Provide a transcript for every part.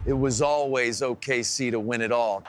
it was always OKC to win it all.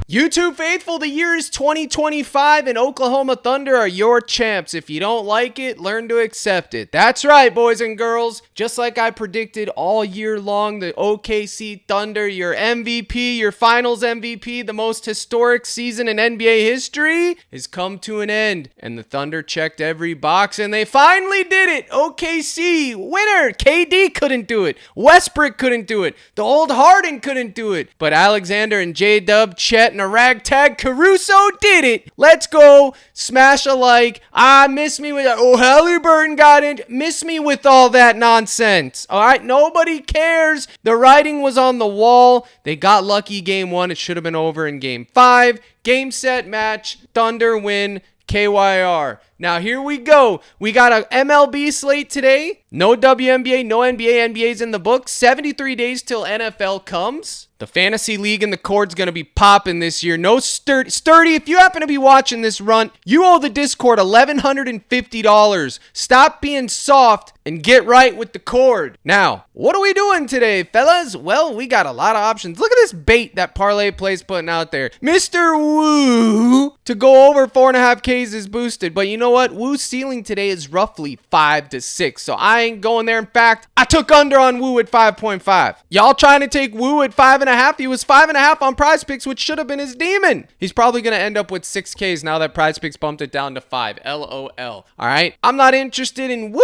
YouTube faithful, the year is 2025 and Oklahoma Thunder are your champs. If you don't like it, learn to accept it. That's right, boys and girls. Just like I predicted all year long, the OKC Thunder, your MVP, your finals MVP, the most historic season in NBA history, has come to an end. And the Thunder checked every box and they finally did it. OKC, winner. KD couldn't do it. Westbrook couldn't do it. The old Harden couldn't do it. But Alexander and J-Dub, Chet, and a ragtag Caruso did it. Let's go. Smash a like. Miss me with that. Oh, Halliburton got it. Miss me with all that nonsense. All right, nobody cares. The writing was on the wall. They got lucky game 1. It should have been over in game 5. Game, set, match. Thunder win. KYR. Now here we go. We got a MLB slate today. No WNBA, no NBA. NBA's in the books. 73 days till NFL comes. The fantasy league and the cord's going to be popping this year. No sturdy. If you happen to be watching this run, you owe the Discord $1,150. Stop being soft and get right with the cord. Now, what are we doing today, fellas? Well, we got a lot of options. Look at this bait that ParlayPlay's putting out there. Mr. Woo to go over 4.5Ks is boosted. But you know what? Woo's ceiling today is roughly 5 to 6. So I ain't going there. In fact, I took under on Woo at 5.5. Y'all trying to take Woo at 5.5? He was 5.5 on PrizePicks, which should have been his demon. He's probably going to end up with 6Ks now that PrizePicks bumped it down to 5. LOL. All right. I'm not interested in Woo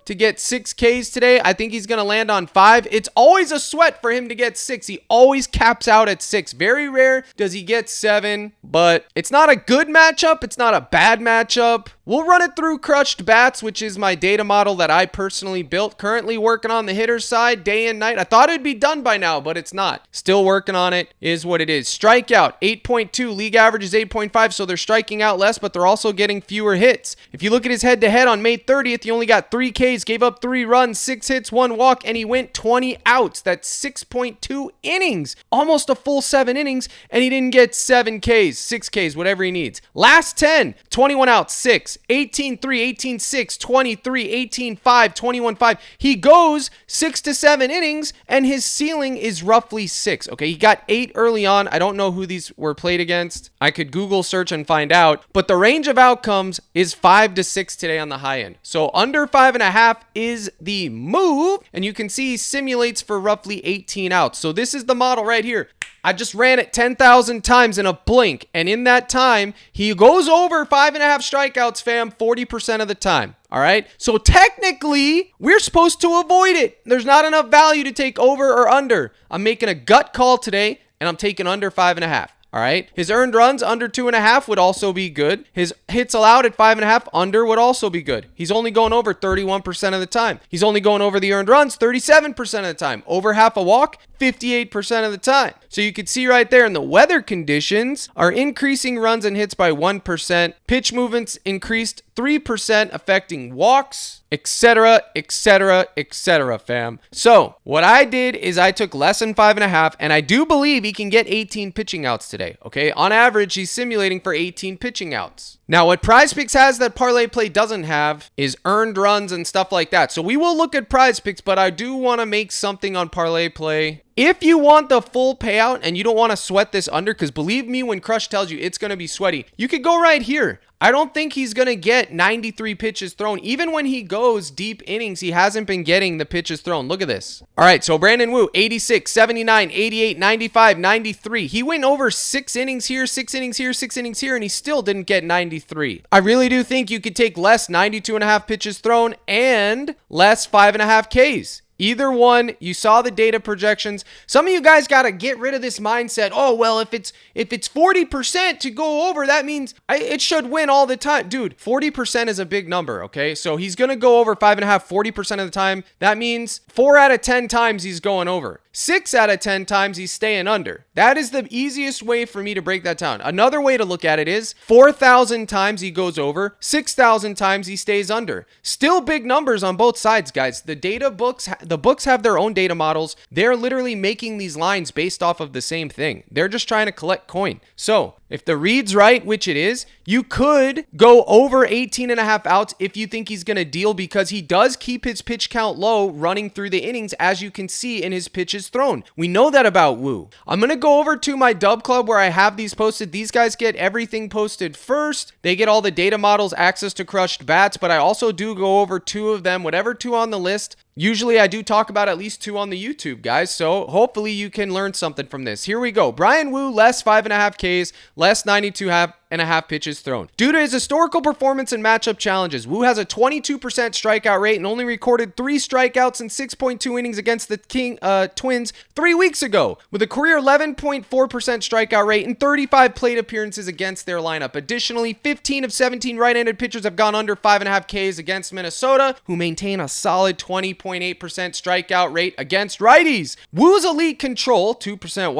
to get 6Ks today. I think he's going to land on 5. It's always a sweat for him to get 6. He always caps out at 6. Very rare does he get 7, but it's not a good matchup. It's not a bad matchup. We'll run it through Crushed Bats, which is my data model that I personally built. Currently working on the hitter side day and night. I thought it'd be done by now, but it's not. Still working on it. Is what it is. Strikeout, 8.2. League average is 8.5, so they're striking out less, but they're also getting fewer hits. If you look at his head-to-head on May 30th, he only got 3 Ks, gave up 3 runs, 6 hits, 1 walk, and he went 20 outs. That's 6.2 innings. Almost a full 7 innings, and he didn't get 7 Ks, 6 Ks, whatever he needs. Last 10, 21 outs, 6. 18-3, 18-6, 23, 18-5, 21-5. He goes 6 to 7 innings, and his ceiling is roughly 6. Okay, he got 8 early on. I don't know who these were played against. I could Google search and find out, but the range of outcomes is 5 to 6 today on the high end. So under 5.5 is the move, and you can see he simulates for roughly 18 outs. So this is the model right here. I just ran it 10,000 times in a blink, and in that time, he goes over 5.5 strikeouts, fam, 40% of the time. All right, so technically, we're supposed to avoid it. There's not enough value to take over or under. I'm making a gut call today, and I'm taking under 5.5. All right. His earned runs under 2.5 would also be good. His hits allowed at 5.5 under would also be good. He's only going over 31% of the time. He's only going over the earned runs 37% of the time. Over half a walk, 58% of the time. So you can see right there in the weather conditions are increasing runs and hits by 1%. Pitch movements increased 3%, affecting walks, etc., etc., etc., fam. So what I did is I took less than 5.5, and I do believe he can get 18 pitching outs today. Okay, on average, he's simulating for 18 pitching outs. Now, what PrizePicks has that ParlayPlay doesn't have is earned runs and stuff like that. So we will look at PrizePicks, but I do want to make something on ParlayPlay. If you want the full payout and you don't want to sweat this under, because believe me, when Crush tells you it's going to be sweaty, you could go right here. I don't think he's going to get 93 pitches thrown. Even when he goes deep innings, he hasn't been getting the pitches thrown. Look at this. All right, so Brandon Wu, 86, 79, 88, 95, 93. He went over 6 innings here, 6 innings here, 6 innings here, and he still didn't get 93. I really do think you could take less 92.5 pitches thrown and less 5.5 Ks. Either one, you saw the data projections. Some of you guys got to get rid of this mindset. Oh, well, if it's 40% to go over, that means it should win all the time. Dude, 40% is a big number, okay? So he's going to go over 5.5 40% of the time. That means 4 out of 10 times he's going over. 6 out of 10 times he's staying under. That is the easiest way for me to break that down. Another way to look at it is 4,000 times he goes over, 6,000 times he stays under. Still big numbers on both sides, guys. The books have their own data models. They're literally making these lines based off of the same thing. They're just trying to collect coin. So if the read's right, which it is, you could go over 18.5 outs if you think he's going to deal, because he does keep his pitch count low running through the innings, as you can see in his pitches thrown. We know that about Woo. I'm going to go over to my Dub Club where I have these posted. These guys get everything posted first. They get all the data models, access to crushed bats, but I also do go over 2 of them, whatever 2 on the list. Usually I do talk about at least 2 on the YouTube, guys, so hopefully you can learn something from this. Here we go. Brian Woo, less 5.5 Ks, less 92.5 pitches thrown. Due to his historical performance and matchup challenges, Woo has a 22% strikeout rate and only recorded 3 strikeouts in 6.2 innings against the Twins 3 weeks ago, with a career 11.4% strikeout rate and 35 plate appearances against their lineup. Additionally, 15 of 17 right-handed pitchers have gone under 5.5 Ks against Minnesota, who maintain a solid 20.8% strikeout rate against righties. Woo's elite control, 2%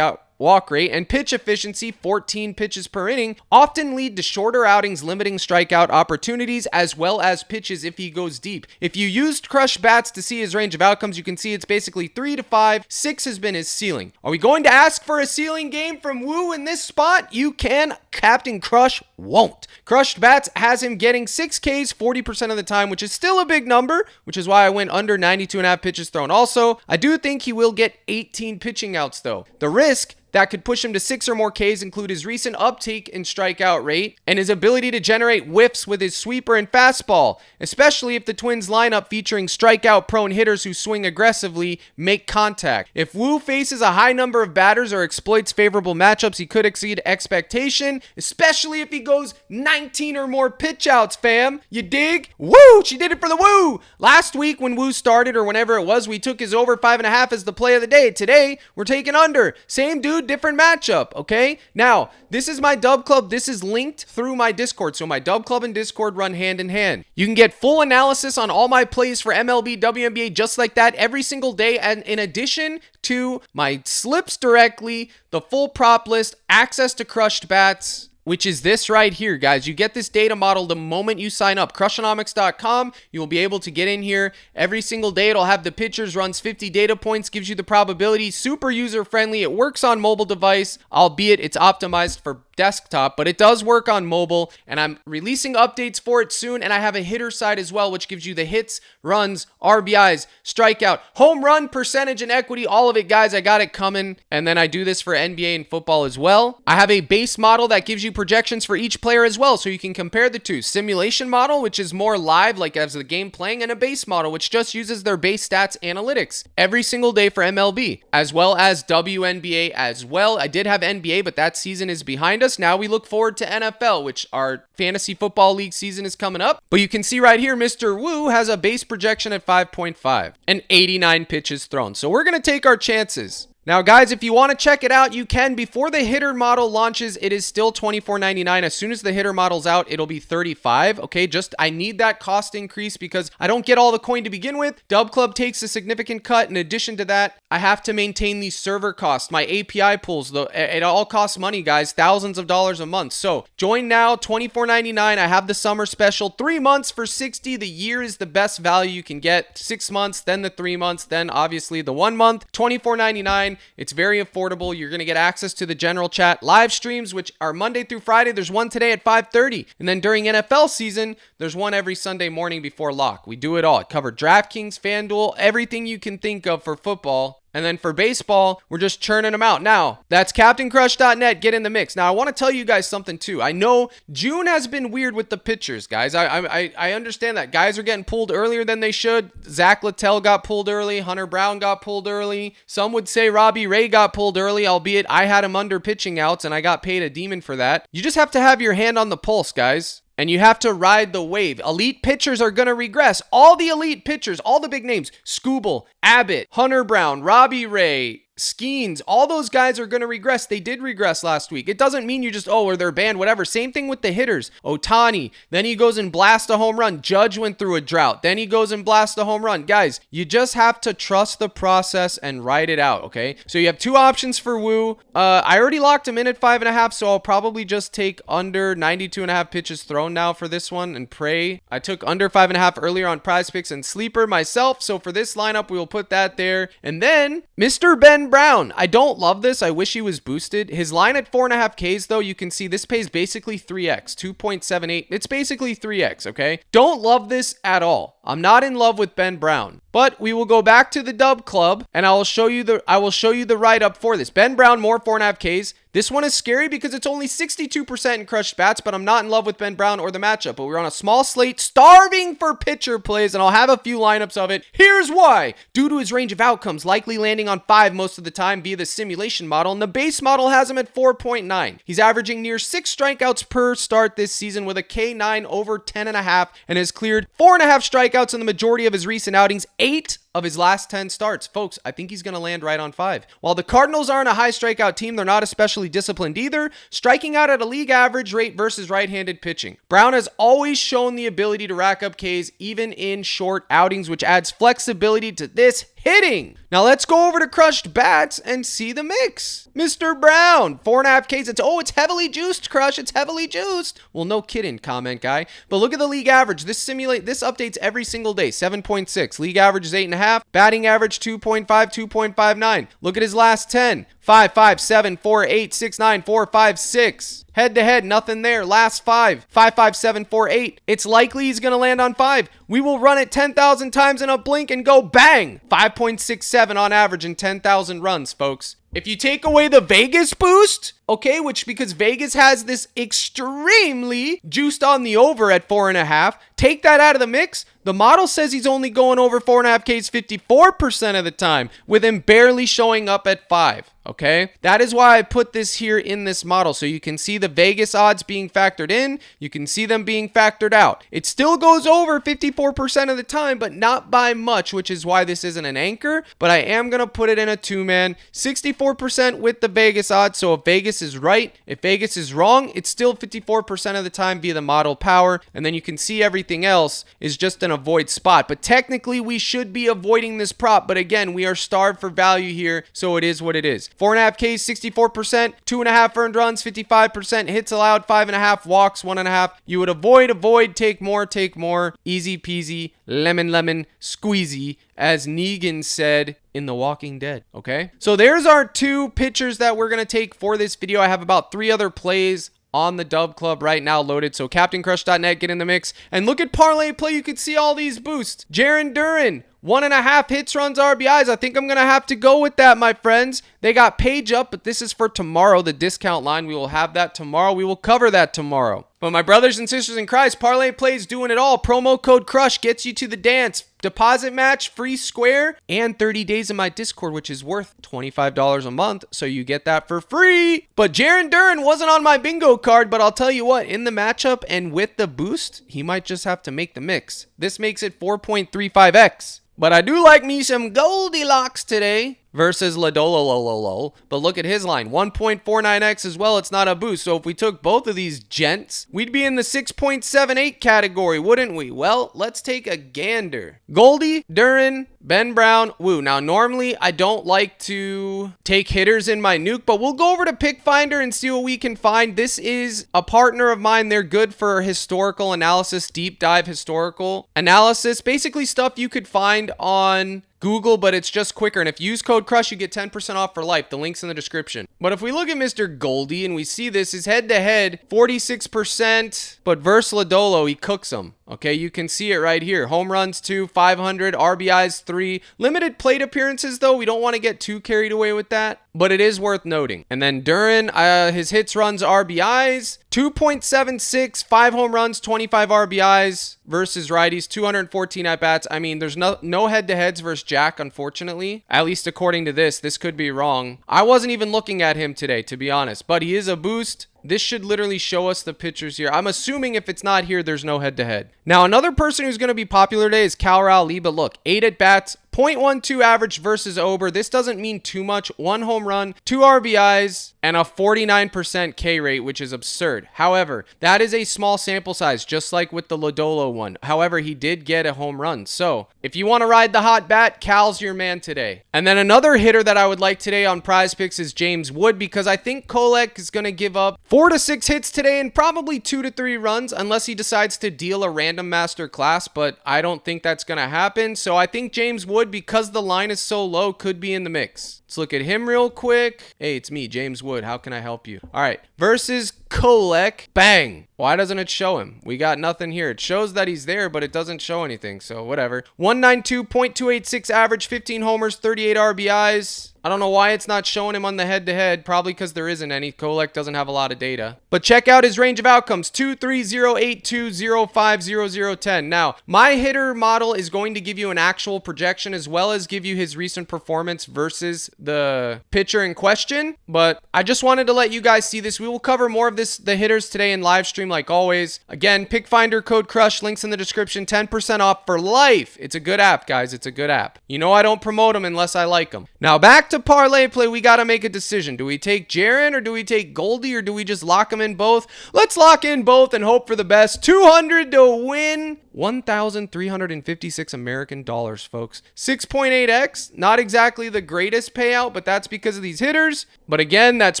walk rate, and pitch efficiency, 14 pitches per inning, often lead to shorter outings, limiting strikeout opportunities as well as pitches if he goes deep. If you used crushed bats to see his range of outcomes, you can see it's basically 3 to 5. 6 has been his ceiling. Are we going to ask for a ceiling game from Woo in this spot? You can. Captain Crush won't. Crushed bats has him getting 6 Ks 40% of the time, which is still a big number, which is why I went under 92.5 pitches thrown. Also, I do think he will get 18 pitching outs though. The risk that could push him to 6 or more Ks include his recent uptake in strikeout rate and his ability to generate whiffs with his sweeper and fastball, especially if the Twins lineup featuring strikeout-prone hitters who swing aggressively make contact. If Woo faces a high number of batters or exploits favorable matchups, he could exceed expectation, especially if he goes 19 or more pitch outs, fam. You dig? Woo! She did it for the Woo! Last week when Woo started, or whenever it was, we took his over 5.5 as the play of the day. Today, we're taking under. Same dude, different matchup, okay? Now, this is my Dub Club. This is linked through my Discord, so my Dub Club and Discord run hand in hand. You can get full analysis on all my plays for MLB, WNBA, just like that every single day, and in addition to my slips directly, the full prop list, access to crushed bats, which is this right here, guys. You get this data model the moment you sign up. Crushonomics.com. You will be able to get in here every single day. It'll have the pitchers, runs 50 data points, gives you the probability. Super user-friendly. It works on mobile device, albeit it's optimized for desktop, but it does work on mobile, and I'm releasing updates for it soon, and I have a hitter side as well, which gives you the hits, runs, RBIs, strikeout, home run percentage, and equity, all of it, guys. I got it coming, and then I do this for NBA and football as well. I have a base model that gives you projections for each player as well, so you can compare the two. Simulation model, which is more live, like as the game playing, and a base model, which just uses their base stats analytics every single day for MLB, as well as WNBA as well. I did have NBA, but that season is behind us. Now we look forward to NFL, which our fantasy football league season is coming up. But you can see right here, Mr. Woo has a base projection at 5.5 and 89 pitches thrown. So we're going to take our chances. Now, guys, if you want to check it out, you can. Before the hitter model launches, it is still $24.99. As soon as the hitter model's out, it'll be $35. Okay, I need that cost increase because I don't get all the coin to begin with. Dub Club takes a significant cut. In addition to that, I have to maintain these server costs. My API pools, it all costs money, guys, thousands of dollars a month. So join now, $24.99. I have the summer special, 3 months for $60. The year is the best value you can get. 6 months, then the 3 months, then obviously the 1 month, $24.99. It's very affordable. You're going to get access to the general chat, live streams, which are Monday through Friday. There's one today at 5:30. And then during NFL season, there's one every Sunday morning before lock. We do it all. It covered DraftKings, FanDuel, everything you can think of for football. And then for baseball, we're just churning them out. Now, that's CaptainCrush.net. Get in the mix. Now, I want to tell you guys something, too. I know June has been weird with the pitchers, guys. I understand that. Guys are getting pulled earlier than they should. Zach Littell got pulled early. Hunter Brown got pulled early. Some would say Robbie Ray got pulled early, albeit I had him under pitching outs, and I got paid a demon for that. You just have to have your hand on the pulse, guys. And you have to ride the wave. Elite pitchers are going to regress. All the elite pitchers, all the big names, Scooble, Abbott, Hunter Brown, Robbie Ray, Skeens, all those guys are going to regress. They did regress last week. It doesn't mean you just, or they're banned, whatever. Same thing with the hitters. Ohtani, then he goes and blasts a home run. Judge went through a drought. Then he goes and blasts a home run. Guys, you just have to trust the process and write it out, okay? So you have two options for Woo. I already locked him in at 5.5, so I'll probably just take under 92.5 pitches thrown now for this one and pray. I took under 5.5 earlier on PrizePicks and Sleeper myself, so for this lineup, we will put that there. And then Mr. Ben Brown. I don't love this. I wish he was boosted. His line at 4.5 Ks, though, you can see this pays basically 3x, 2.78. It's basically 3x, okay? Don't love this at all. I'm not in love with Ben Brown. But we will go back to the Dub Club, and I will show you the write-up for this. Ben Brown, more 4.5 Ks. This one is scary because it's only 62% in crushed bats, but I'm not in love with Ben Brown or the matchup. But we're on a small slate, starving for pitcher plays, and I'll have a few lineups of it. Here's why. Due to his range of outcomes, likely landing on 5 most of the time via the simulation model, and the base model has him at 4.9. He's averaging near 6 strikeouts per start this season with a K9 over 10.5, and has cleared 4.5 strikeouts in the majority of his recent outings, 8 of his last 10 starts. Folks, I think he's going to land right on 5. While the Cardinals aren't a high strikeout team, they're not especially disciplined either, striking out at a league average rate versus right-handed pitching. Brown has always shown the ability to rack up Ks even in short outings, which adds flexibility to this hitting. Now let's go over to crushed bats and see the mix. Mr. Brown, 4.5 Ks. It's heavily juiced, Crush. It's heavily juiced. Well, no kidding, comment guy. But look at the league average. This updates every single day. 7.6. League average is 8.5. Batting average 2.5, 2.59. Look at his last 10. 5, 5, 7, 4, 8, 6, 9, 4, 5, 6. Head to head, nothing there. Last 5. 5, 5, 7, 4, 8. It's likely he's going to land on 5. We will run it 10,000 times in a blink and go bang. 5.67 on average in 10,000 runs, folks. If you take away the Vegas boost, okay, because Vegas has this extremely juiced on the over at 4.5, take that out of the mix. The model says he's only going over 4.5 Ks 54% of the time, with him barely showing up at 5. Okay, that is why I put this here in this model, so you can see the Vegas odds being factored in, you can see them being factored out. It still goes over 54% of the time, but not by much, which is why this isn't an anchor, but I am going to put it in a 2-man, 64% with the Vegas odds, so if Vegas is right, if Vegas is wrong, it's still 54% of the time via the model power, and then you can see everything else is just an avoid spot, but technically we should be avoiding this prop, but again, we are starved for value here, so it is what it is. 4.5 Ks, 64%, 2.5 earned runs, 55%, hits allowed, 5.5, walks, 1.5. You would avoid, take more, easy peasy, lemon, squeezy, as Negan said in The Walking Dead, okay? So there's our 2 pitchers that we're going to take for this video. I have about 3 other plays on the Dub Club right now loaded, so CaptainCrush.net, get in the mix. And look at Parlay Play, you can see all these boosts. Jarren Duran, 1.5 hits, runs, RBIs. I think I'm going to have to go with that, my friends. They got page up, but this is for tomorrow, the discount line. We will have that tomorrow. We will cover that tomorrow. But my brothers and sisters in Christ, Parlay Play's doing it all. Promo code CRUSH gets you to the dance. Deposit match, free square, and 30 days in my Discord, which is worth $25 a month, so you get that for free. But Jarren Duran wasn't on my bingo card, but I'll tell you what, in the matchup and with the boost, he might just have to make the mix. This makes it 4.35x. But I do like me some Goldilocks today versus Ladolololol. But look at his line, 1.49x as well. It's not a boost. So if we took both of these gents, we'd be in the 6.78 category, wouldn't we? Well, let's take a gander. Goldie, Duran, Ben Brown, Woo. Now, normally I don't like to take hitters in my nuke, but we'll go over to Pick Finder and see what we can find. This is a partner of mine. They're good for historical analysis, deep dive historical analysis, basically stuff you could find on Google, but it's just quicker. And if you use code CRUSH, you get 10% off for life. The link's in the description. But if we look at Mr. Goldie and we see this, his head-to-head, 46%, but versus Lodolo, he cooks them. Okay, you can see it right here. Home runs 2, 500, RBIs 3. Limited plate appearances, though. We don't want to get too carried away with that, but it is worth noting. And then Duran, his hits, runs, RBIs, 2.76, 5 home runs, 25 RBIs versus righties, 214 at-bats. I mean, there's no head-to-heads versus Jack, unfortunately. At least according to this. This could be wrong. I wasn't even looking at him today, to be honest, but he is a boost. This should literally show us the pictures here. I'm assuming if it's not here, there's no head-to-head. Now, another person who's going to be popular today is Cal-Raleigh, but look, 8 at-bats, 0.12 average versus Ober. This doesn't mean too much. 1 home run, 2 RBIs, and a 49% K rate, which is absurd. However, that is a small sample size, just like with the Lodolo one. However, he did get a home run. So, if you want to ride the hot bat, Cal's your man today. And then another hitter that I would like today on PrizePicks is James Wood, because I think Kolek is going to give up 4 to 6 hits today and probably 2 to 3 runs, unless he decides to deal a random master class, but I don't think that's going to happen. So, I think James Wood, because the line is so low, could be in the mix. Let's look at him real quick. Hey, it's me, James Wood. How can I help you? All right. Versus Kolek. Bang. Why doesn't it show him? We got nothing here. It shows that he's there, but it doesn't show anything. So whatever. 192.286 average, 15 homers, 38 RBIs. I don't know why it's not showing him on the head-to-head. Probably because there isn't any. Kolek doesn't have a lot of data. But check out his range of outcomes. 2-3-0-8-2-0-5-0-0-10. Now, my hitter model is going to give you an actual projection as well as give you his recent performance versus the pitcher in question. But I just wanted to let you guys see this. We will cover more of the hitters today in live stream like always. Again, pick finder code CRUSH, links in the description, 10% off for life. It's a good app, guys. It's a good app. You know I don't promote them unless I like them. Now back to parlay play, we got to make a decision. Do we take Jaron or do we take Goldie or do we just lock them in both? Let's lock in both and hope for the best. 200 to win. 1,356 American dollars, folks. 6.8x, not exactly the greatest payout, but that's because of these hitters. But again, that's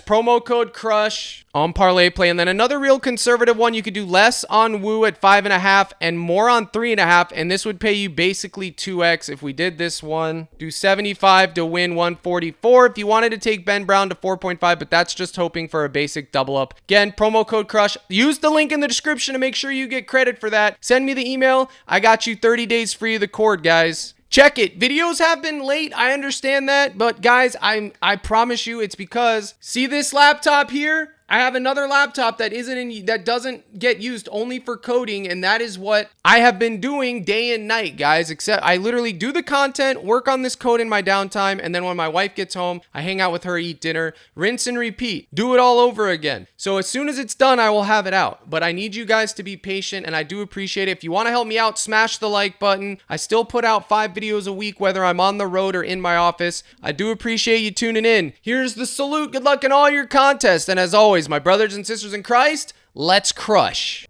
promo code CRUSH on ParlayPlay. And then another real conservative one, you could do less on Woo at 5.5 and more on 3.5, and this would pay you basically 2x. If we did this one, do 75 to win 144. If you wanted to take Ben Brown to 4.5, but that's just hoping for a basic double up. Again, promo code CRUSH. Use the link in the description to make sure you get credit for that. Send me the email. I got you 30 days free of the cord, guys. Check it. Videos have been late. I understand that. But guys, I promise you it's because, see this laptop here? I have another laptop that that doesn't get used, only for coding, and that is what I have been doing day and night, guys. Except I literally do the content, work on this code in my downtime, and then when my wife gets home, I hang out with her, eat dinner, rinse and repeat, do it all over again. So as soon as it's done, I will have it out. But I need you guys to be patient, and I do appreciate it. If you want to help me out, smash the like button. I still put out 5 videos a week, whether I'm on the road or in my office. I do appreciate you tuning in. Here's the salute. Good luck in all your contests, and as always, my brothers and sisters in Christ, let's crush.